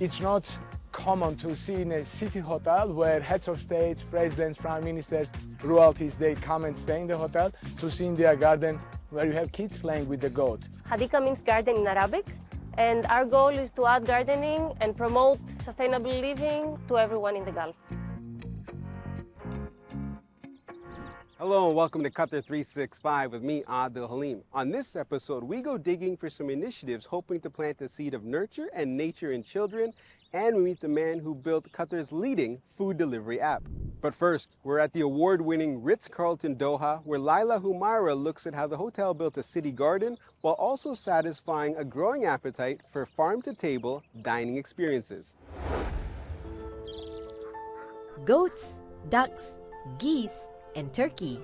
It's not common to see in a city hotel where heads of states, presidents, prime ministers, royalties, they come and stay in the hotel, to see in their garden where you have kids playing with the goat. Hadika means garden in Arabic, and our goal is to add gardening and promote sustainable living to everyone in the Gulf. Hello and welcome to Qatar 365 with me, Adil Halim. On this episode, we go digging for some initiatives hoping to plant the seed of nurture and nature in children, and we meet the man who built Qatar's leading food delivery app. But first, we're at the award-winning Ritz-Carlton Doha, where Laila Humaira looks at how the hotel built a city garden while also satisfying a growing appetite for farm-to-table dining experiences. Goats, ducks, geese, and turkey.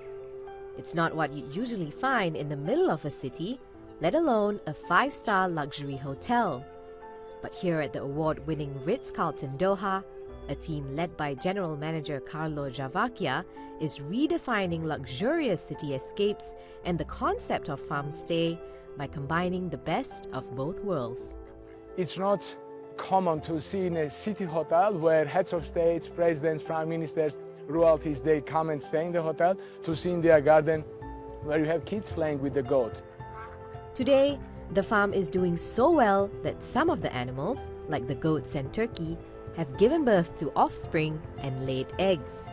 It's not what you'd usually find in the middle of a city, let alone a 5-star luxury hotel. But here at the award-winning Ritz-Carlton Doha, a team led by General Manager Carlo Giavacchia is redefining luxurious city escapes and the concept of farm stay by combining the best of both worlds. It's not common to see in a city hotel where heads of states, presidents, prime ministers, royalties, they come and stay in the hotel, to see in their garden where you have kids playing with the goat. Today, the farm is doing so well that some of the animals, like the goats and turkey, have given birth to offspring and laid eggs.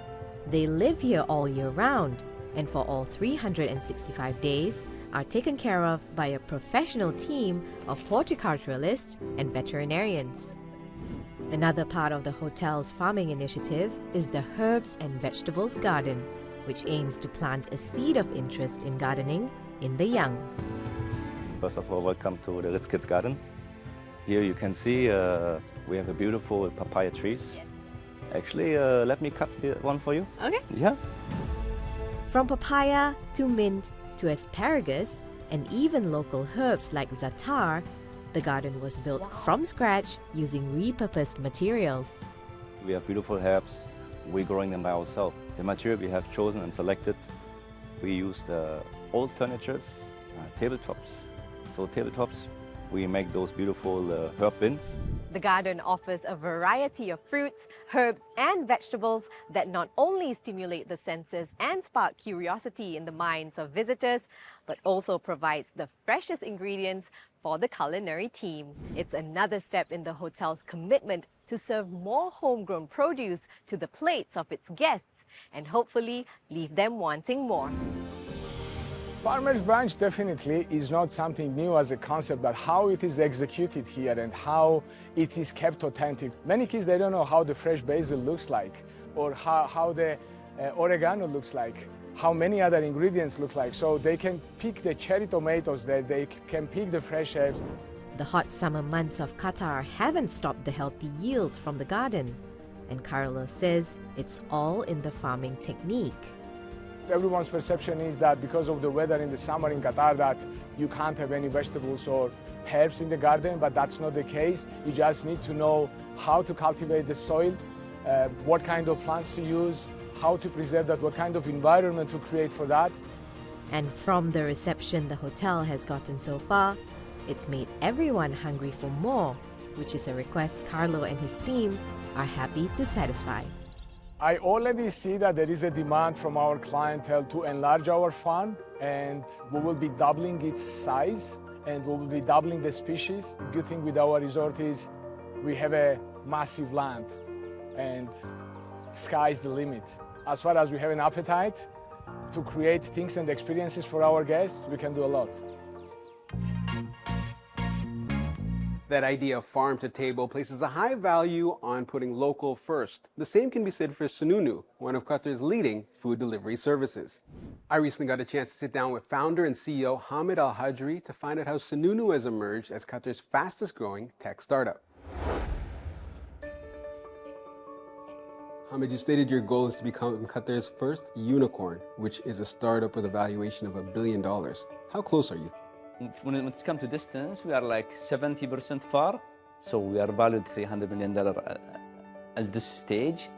They live here all year round, and for all 365 days are taken care of by a professional team of horticulturalists and veterinarians. Another part of the hotel's farming initiative is the Herbs and Vegetables Garden, which aims to plant a seed of interest in gardening in the young. First of all, welcome to the Ritz Kids Garden. Here you can see we have a beautiful papaya trees. Actually, let me cut one for you. Okay. Yeah. From papaya to mint to asparagus and even local herbs like za'atar, the garden was built from scratch using repurposed materials. We have beautiful herbs. We're growing them by ourselves. The material we have chosen and selected, we used old furnitures, tabletops. So tabletops, we make those beautiful herb bins. The garden offers a variety of fruits, herbs and vegetables that not only stimulate the senses and spark curiosity in the minds of visitors, but also provides the freshest ingredients for the culinary team. It's another step in the hotel's commitment to serve more homegrown produce to the plates of its guests and hopefully leave them wanting more. Farmer's Branch definitely is not something new as a concept, but how it is executed here and how it is kept authentic. Many kids, they don't know how the fresh basil looks like, or how the oregano looks like, how many other ingredients look like. So they can pick the cherry tomatoes there, they can pick the fresh herbs. The hot summer months of Qatar haven't stopped the healthy yields from the garden. And Carlo says it's all in the farming technique. Everyone's perception is that because of the weather in the summer in Qatar that you can't have any vegetables or herbs in the garden, but that's not the case. You just need to know how to cultivate the soil, what kind of plants to use, how to preserve that, what kind of environment to create for that. And from the reception the hotel has gotten so far, it's made everyone hungry for more, which is a request Carlo and his team are happy to satisfy. I already see that there is a demand from our clientele to enlarge our farm, and we will be doubling its size and we will be doubling the species. The good thing with our resort is we have a massive land and sky's the limit. As far as we have an appetite to create things and experiences for our guests, we can do a lot. That idea of farm to table places a high value on putting local first. The same can be said for Sununu, one of Qatar's leading food delivery services. I recently got a chance to sit down with founder and CEO Hamid Al Hajri to find out how Sununu has emerged as Qatar's fastest growing tech startup. Hamid, you stated your goal is to become Qatar's first unicorn, which is a startup with a valuation of $1 billion. How close are you? When it comes to distance, we are like 70% far. So we are valued $300 million at this stage.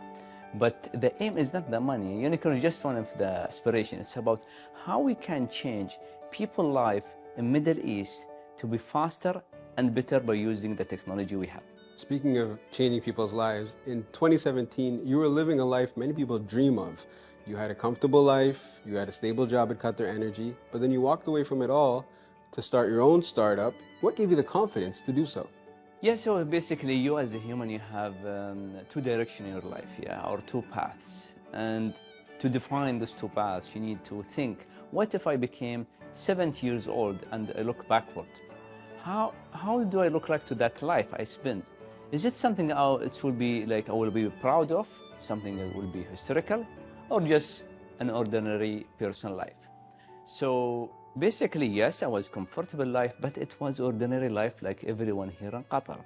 But the aim is not the money. Unicorn is just one of the aspirations. It's about how we can change people's life in Middle East to be faster and better by using the technology we have. Speaking of changing people's lives, in 2017, you were living a life many people dream of. You had a comfortable life, you had a stable job at Qatar Energy, but then you walked away from it all to start your own startup. What gave you the confidence to do so? Yeah, so basically you as a human, you have two directions in your life, or two paths. And to define those two paths, you need to think, what if I became 70 years old and I look backward? How do I look like to that life I spent? Is it something it will be like I will be proud of, something that will be historical, or just an ordinary personal life? So basically, yes, I was comfortable life, but it was ordinary life like everyone here in Qatar.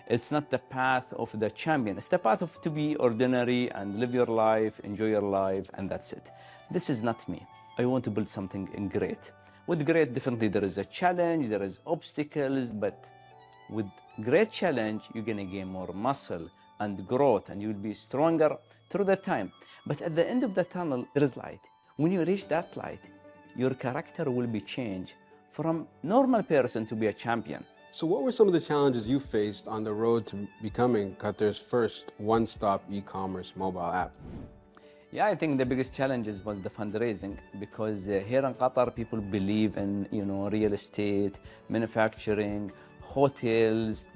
It's not the path of the champion. It's the path of to be ordinary and live your life, enjoy your life, and that's it. This is not me. I want to build something great. With great, definitely there is a challenge, there is obstacles, but with great challenge, you're gonna gain more muscle and growth, and you'll be stronger through the time. But at the end of the tunnel, there is light. When you reach that light, your character will be changed from normal person to be a champion. So what were some of the challenges you faced on the road to becoming Qatar's first one-stop e-commerce mobile app? Yeah, I think the biggest challenges was the fundraising, because here in Qatar, people believe in real estate, manufacturing, hotels.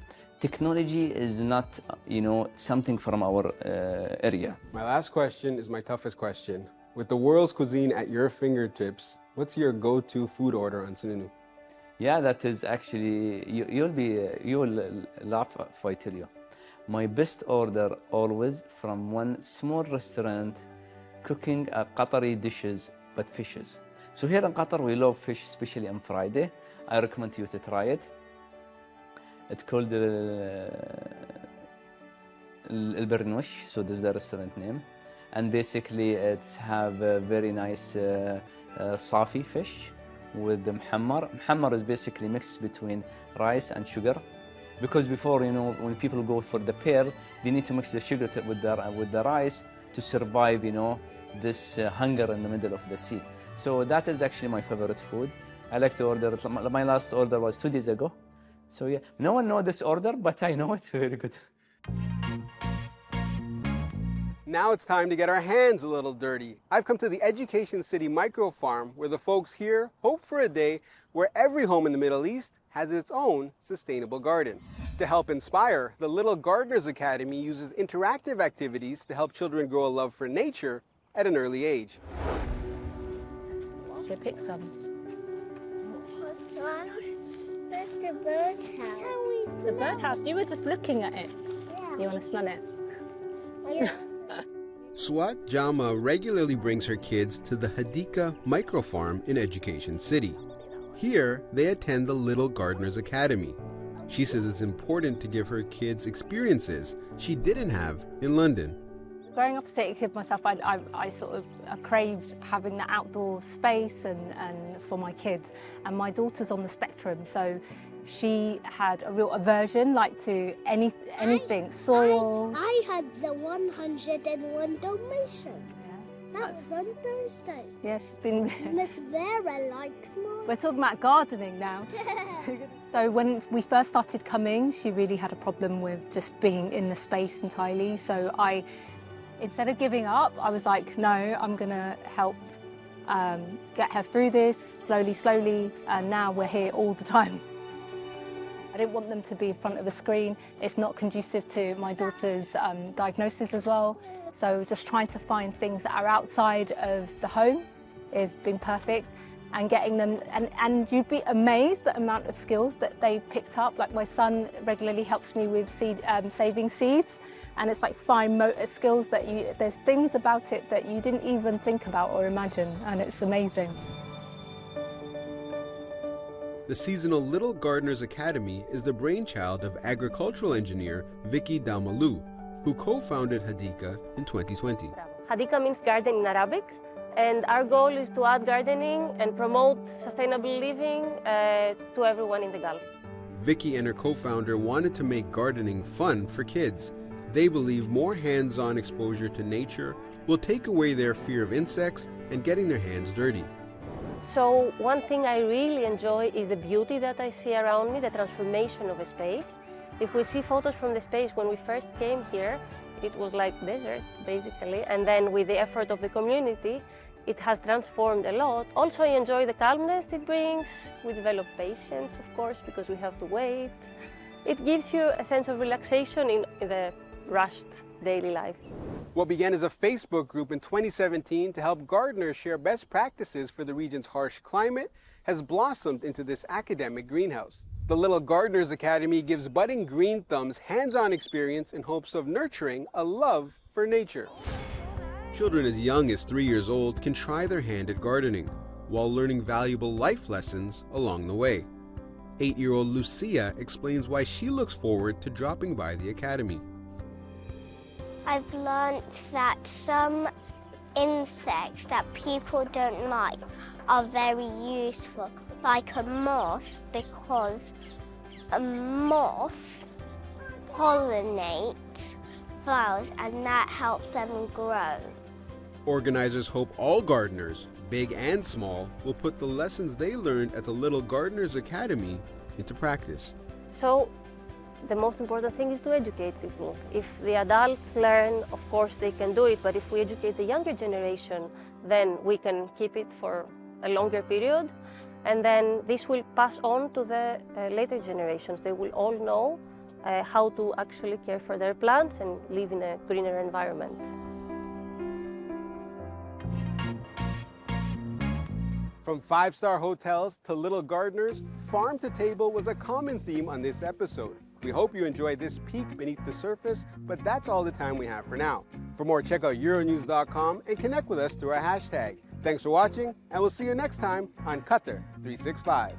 Technology is not something from our area. My last question is my toughest question. With the world's cuisine at your fingertips, what's your go-to food order on Sinanu? Yeah, that is actually, you will laugh if I tell you. My best order always from one small restaurant cooking Qatari dishes, but fishes. So here in Qatar, we love fish, especially on Friday. I recommend you to try it. It's called El Bernosh, so this is the restaurant name. And basically, it's have a very nice safi fish with the muhammar. Muhammar is basically mixed between rice and sugar. Because before, when people go for the pearl, they need to mix the sugar with the rice to survive, this hunger in the middle of the sea. So that is actually my favorite food. I like to order it. My last order was 2 days ago. So yeah, no one knows this order, but I know it very good. Now it's time to get our hands a little dirty. I've come to the Education City micro farm where the folks here hope for a day where every home in the Middle East has its own sustainable garden. To help inspire, the Little Gardeners Academy uses interactive activities to help children grow a love for nature at an early age. Here, pick some. What's the bird's house? The birdhouse, you were just looking at it. Yeah. You want to smell it? Yes. Swat Jama regularly brings her kids to the Hadika micro farm in Education City. Here, they attend the Little Gardeners Academy. She says it's important to give her kids experiences she didn't have in London. Growing up a city kid myself, I sort of craved having the outdoor space and for my kids. And my daughter's on the spectrum, so she had a real aversion to anything, soil. I had the 101 Dalmatian. That was on Thursday. Yeah, she's been... Miss Vera likes mine. We're talking about gardening now. So when we first started coming, she really had a problem with just being in the space entirely. So instead of giving up, I was like, no, I'm going to help get her through this slowly, and now we're here all the time. I didn't want them to be in front of a screen. It's not conducive to my daughter's diagnosis as well. So just trying to find things that are outside of the home has been perfect, and getting them, and you'd be amazed the amount of skills that they picked up. Like my son regularly helps me with saving seeds, and it's like fine motor skills that there's things about it that you didn't even think about or imagine, and it's amazing. The seasonal Little Gardeners Academy is the brainchild of agricultural engineer Vicky Dalmalu, who co-founded Hadika in 2020. Hadika means garden in Arabic, and our goal is to add gardening and promote sustainable living to everyone in the Gulf. Vicky and her co-founder wanted to make gardening fun for kids. They believe more hands-on exposure to nature will take away their fear of insects and getting their hands dirty. So one thing I really enjoy is the beauty that I see around me, the transformation of a space. If we see photos from the space when we first came here, it was like desert, basically. And then with the effort of the community, it has transformed a lot. Also, I enjoy the calmness it brings. We develop patience, of course, because we have to wait. It gives you a sense of relaxation in the rushed daily life. What began as a Facebook group in 2017 to help gardeners share best practices for the region's harsh climate has blossomed into this academic greenhouse. The Little Gardeners Academy gives budding green thumbs hands-on experience in hopes of nurturing a love for nature. Children as young as 3 years old can try their hand at gardening while learning valuable life lessons along the way. 8-year-old Lucia explains why she looks forward to dropping by the academy. I've learnt that some insects that people don't like are very useful, like a moth, because a moth pollinates flowers and that helps them grow. Organizers hope all gardeners, big and small, will put the lessons they learned at the Little Gardeners Academy into practice. So the most important thing is to educate people. If the adults learn, of course they can do it, but if we educate the younger generation, then we can keep it for a longer period, and then this will pass on to the later generations. They will all know how to actually care for their plants and live in a greener environment. From five-star hotels to little gardeners, farm to table was a common theme on this episode. We hope you enjoyed this peek beneath the surface, but that's all the time we have for now. For more, check out Euronews.com and connect with us through our hashtag. Thanks for watching, and we'll see you next time on Qatar 365.